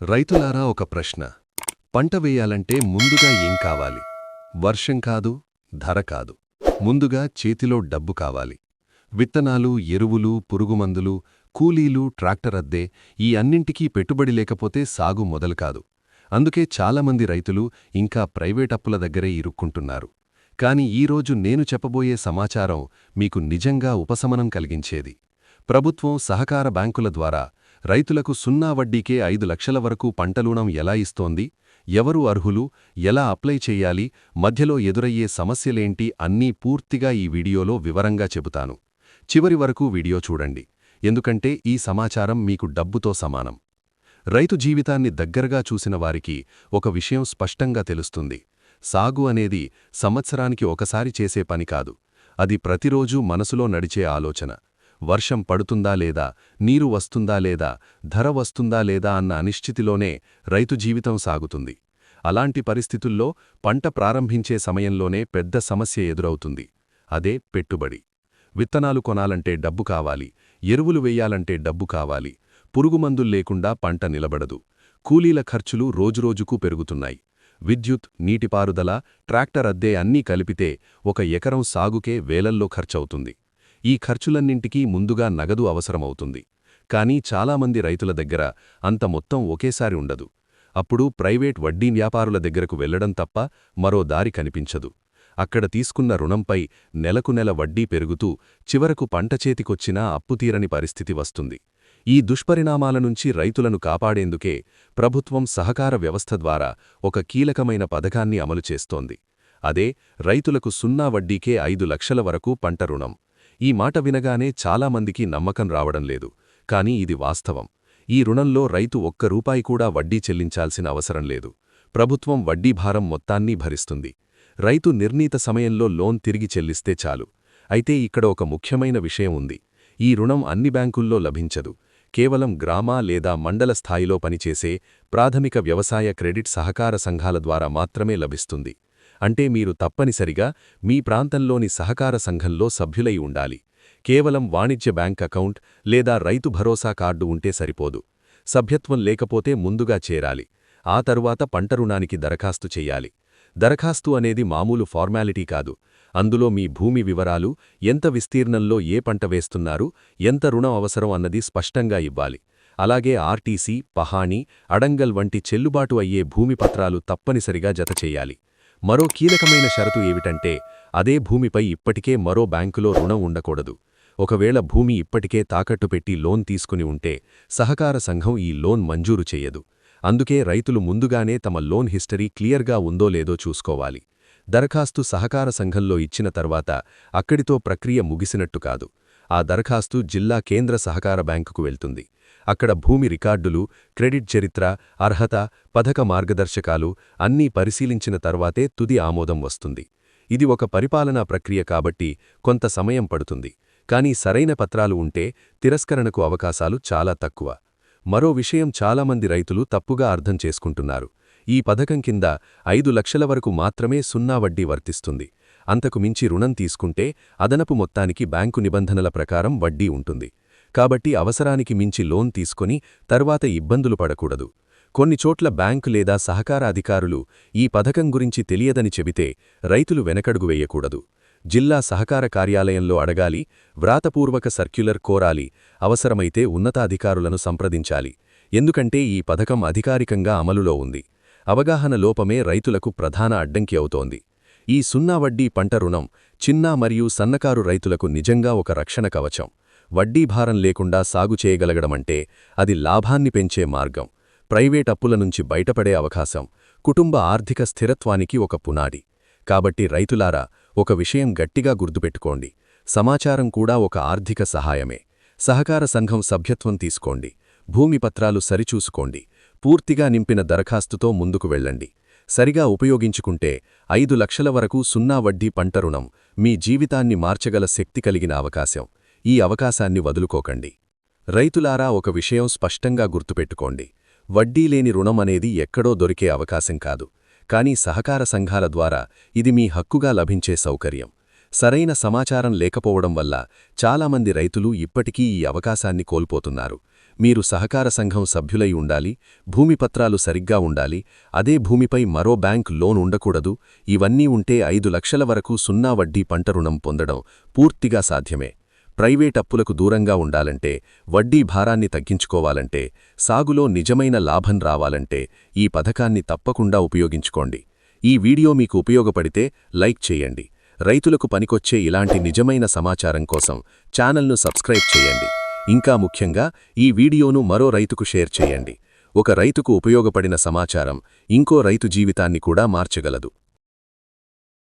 రైతులారా ఒక ప్రశ్న. పంట వేయాలంటే ముందుగా ఏం కావాలి? వర్షం కాదు, ధర కాదు. ముందుగా చేతిలో డబ్బు కావాలి. విత్తనాలు, ఎరువులు, పురుగుమందులు, కూలీలు, ట్రాక్టర్ అద్దె ఈ అన్నింటికీ పెట్టుబడి లేకపోతే సాగు మొదలుకాదు. అందుకే చాలామంది రైతులు ఇంకా ప్రైవేట్ అప్పుల దగ్గరే ఇరుక్కుంటున్నారు. కాని ఈరోజు నేను చెప్పబోయే సమాచారం మీకు నిజంగా ఉపశమనం కలిగించేది. ప్రభుత్వం సహకార బ్యాంకుల ద్వారా రైతులకు 0 వడ్డీకే 5 లక్షల వరకు పంటలుణం ఎలా ఇస్తోంది, ఎవరు అర్హులు, ఎలా అప్లై చెయ్యాలి, మధ్యలో ఎదురయ్యే సమస్యలేంటి అన్నీ పూర్తిగా ఈ వీడియోలో వివరంగా చెబుతాను. చివరి వరకు వీడియో చూడండి, ఎందుకంటే ఈ సమాచారం మీకు డబ్బుతో సమానం. రైతు జీవితాన్ని దగ్గరగా చూసిన వారికి ఒక విషయం స్పష్టంగా తెలుస్తుంది. సాగు అనేది సంవత్సరానికి ఒకసారి చేసే పని కాదు. అది ప్రతిరోజూ మనసులో నడిచే ఆలోచన. వర్షం పడుతుందా లేదా, నీరు వస్తుందా లేదా, ధర వస్తుందా లేదా అన్న అనిశ్చితిలోనే రైతు జీవితం సాగుతుంది. అలాంటి పరిస్థితుల్లో పంట ప్రారంభించే సమయంలోనే పెద్ద సమస్య ఎదురవుతుంది. అదే పెట్టుబడి. విత్తనాలు కొనాలంటే డబ్బు కావాలి, ఎరువులు వెయ్యాలంటే డబ్బు కావాలి, పురుగుమందుల్లేకుండా పంట నిలబడదు. కూలీల ఖర్చులు రోజురోజుకూ పెరుగుతున్నాయి. విద్యుత్, నీటిపారుదల, ట్రాక్టర్ అద్దె అన్నీ కలిపితే 1 ఎకరం సాగుకే వేలల్లో ఖర్చవుతుంది. ఈ ఖర్చులన్నింటికీ ముందుగా నగదు అవసరమవుతుంది. కానీ చాలామంది రైతుల దగ్గర అంత మొత్తం ఒకేసారి ఉండదు. అప్పుడు ప్రైవేట్ వడ్డీ వ్యాపారుల దగ్గరకు వెళ్లడం తప్ప మరో దారి కనిపించదు. అక్కడ తీసుకున్న రుణంపై నెలకు నెల వడ్డీ పెరుగుతూ చివరకు పంట చేతికొచ్చినా అప్పుతీరని పరిస్థితి వస్తుంది. ఈ దుష్పరిణామాల నుంచి రైతులను కాపాడేందుకే ప్రభుత్వం సహకార వ్యవస్థ ద్వారా ఒక కీలకమైన పథకాన్ని అమలు చేస్తోంది. అదే రైతులకు 0 వడ్డీకే 5 లక్షల వరకు పంట రుణం. ఈ మాట వినగానే చాలామందికి నమ్మకం రావడం లేదు. కానీ ఇది వాస్తవం. ఈ రుణంలో రైతు ₹1 కూడా వడ్డీ చెల్లించాల్సిన అవసరం లేదు. ప్రభుత్వం వడ్డీ భారం మొత్తాన్నీ భరిస్తుంది. రైతు నిర్ణీత సమయంలో లోన్ తిరిగి చెల్లిస్తే చాలు. అయితే ఇక్కడ ఒక ముఖ్యమైన విషయం ఉంది. ఈ రుణం అన్ని బ్యాంకుల్లో లభించదు. కేవలం గ్రామ లేదా మండల స్థాయిలో పనిచేసే ప్రాథమిక వ్యవసాయ క్రెడిట్ సహకార సంఘాల ద్వారా మాత్రమే లభిస్తుంది. అంటే మీరు తప్పనిసరిగా మీ ప్రాంతంలోని సహకార సంఘంలో సభ్యులై ఉండాలి. కేవలం వాణిజ్య బ్యాంక్ అకౌంట్ లేదా రైతు భరోసా కార్డు ఉంటే సరిపోదు. సభ్యత్వం లేకపోతే ముందుగా చేరాలి. ఆ తరువాత పంట రుణానికి దరఖాస్తు చెయ్యాలి. దరఖాస్తు అనేది మామూలు ఫార్మాలిటీ కాదు. అందులో మీ భూమి వివరాలు, ఎంత విస్తీర్ణంలో ఏ పంట వేస్తున్నారు, ఎంత రుణం అవసరం అన్నది స్పష్టంగా ఇవ్వాలి. అలాగే ఆర్టీసీ, పహాణీ, అడంగల్ వంటి చెల్లుబాటు అయ్యే భూమి పత్రాలు తప్పనిసరిగా జతచెయ్యాలి. మరో కీలకమైన షరతు ఏమిటంటే అదే భూమిపై ఇప్పటికే మరో బ్యాంకులో రుణం ఉండకూడదు. ఒకవేళ భూమి ఇప్పటికే తాకట్టు పెట్టి లోన్ తీసుకుని ఉంటే సహకార సంఘం ఈ లోన్ మంజూరు చెయ్యదు. అందుకే రైతులు ముందుగానే తమ లోన్ హిస్టరీ క్లియర్గా ఉందో లేదో చూసుకోవాలి. దరఖాస్తు సహకార సంఘంలో ఇచ్చిన తర్వాత అక్కడితో ప్రక్రియ ముగిసినట్టు కాదు. ఆ దరఖాస్తు జిల్లా కేంద్ర సహకార బ్యాంకుకు వెళ్తుంది. అక్కడ భూమి రికార్డులు, క్రెడిట్ చరిత్ర, అర్హత, పథక మార్గదర్శకాలు అన్నీ పరిశీలించిన తర్వాతే తుది ఆమోదం వస్తుంది. ఇది ఒక పరిపాలనా ప్రక్రియ కాబట్టి కొంత సమయం పడుతుంది. కానీ సరైన పత్రాలు ఉంటే తిరస్కరణకు అవకాశాలు చాలా తక్కువ. మరో విషయం చాలామంది రైతులు తప్పుగా అర్థం చేసుకుంటున్నారు. ఈ పథకం కింద 5 లక్షల వరకు మాత్రమే 0 వడ్డీ వర్తిస్తుంది. అంతకు మించి రుణం తీసుకుంటే అదనపు మొత్తానికి బ్యాంకు నిబంధనల ప్రకారం వడ్డీ ఉంటుంది. కాబట్టి అవసరానికి మించి లోన్ తీసుకొని తర్వాత ఇబ్బందులు పడకూడదు. కొన్ని చోట్ల బ్యాంకు లేదా సహకార అధికారులు ఈ పథకం గురించి తెలియదని చెబితే రైతులు వెనకడుగు వేయకూడదు. జిల్లా సహకార కార్యాలయంలో అడగాలి, వ్రాతపూర్వక సర్క్యులర్ కోరాలి, అవసరమైతే ఉన్నతాధికారులను సంప్రదించాలి. ఎందుకంటే ఈ పథకం అధికారికంగా అమలులో ఉంది. అవగాహన లోపమే రైతులకు ప్రధాన అడ్డంకి అవుతోంది. ఈ 0 వడ్డీ పంట రుణం చిన్న మరియు సన్నకారు రైతులకు నిజంగా ఒక రక్షణ కవచం. వడ్డీ భారం లేకుండా సాగు చేయగలగడమంటే అది లాభాన్ని పెంచే మార్గం, ప్రైవేట్ అప్పుల నుంచి బయటపడే అవకాశం, కుటుంబ ఆర్థిక స్థిరత్వానికి ఒక పునాది. కాబట్టి రైతులారా, ఒక విషయం గట్టిగా గుర్తుపెట్టుకోండి. సమాచారం కూడా ఒక ఆర్థిక సహాయమే. సహకార సంఘం సభ్యత్వం తీసుకోండి. భూమి పత్రాలు సరిచూసుకోండి. పూర్తిగా నింపిన దరఖాస్తుతో ముందుకు వెళ్ళండి. సరిగా ఉపయోగించుకుంటే 5 లక్షల వరకు 0 వడ్డీ పంట రుణం మీ జీవితాన్ని మార్చగల శక్తి కలిగిన అవకాశం. ఈ అవకాశాన్ని వదులుకోకండి. రైతులారా, ఒక విషయం స్పష్టంగా గుర్తుపెట్టుకోండి. వడ్డీ లేని రుణం అనేది ఎక్కడో దొరికే అవకాశం కాదు. కానీ సహకార సంఘాల ద్వారా ఇది మీ హక్కుగా లభించే సౌకర్యం. సరైన సమాచారం లేకపోవడం వల్ల చాలామంది రైతులు ఇప్పటికీ ఈ అవకాశాన్ని కోల్పోతున్నారు. మీరు సహకార సంఘం సభ్యులై ఉండాలి, భూమి పత్రాలు సరిగ్గా ఉండాలి, అదే భూమిపై మరో బ్యాంక్ లోన్ ఉండకూడదు. ఇవన్నీ ఉంటే 5 లక్షల వరకు సున్నా వడ్డీ పంట రుణం పొందడం పూర్తిగా సాధ్యమే. ప్రైవేట్ అప్పులకు దూరంగా ఉండాలంటే, వడ్డీ భారాన్ని తగ్గించుకోవాలంటే, సాగులో నిజమైన లాభం రావాలంటే ఈ పథకాన్ని తప్పకుండా ఉపయోగించుకోండి. ఈ వీడియో మీకు ఉపయోగపడితే లైక్ చేయండి. రైతులకు పనికొచ్చే ఇలాంటి నిజమైన సమాచారం కోసం ఛానల్ను సబ్స్క్రైబ్ చేయండి. ఇంకా ముఖ్యంగా ఈ వీడియోను మరో రైతుకు షేర్ చేయండి. ఒక రైతుకు ఉపయోగపడిన సమాచారం ఇంకో రైతు జీవితాన్ని కూడా మార్చగలదు.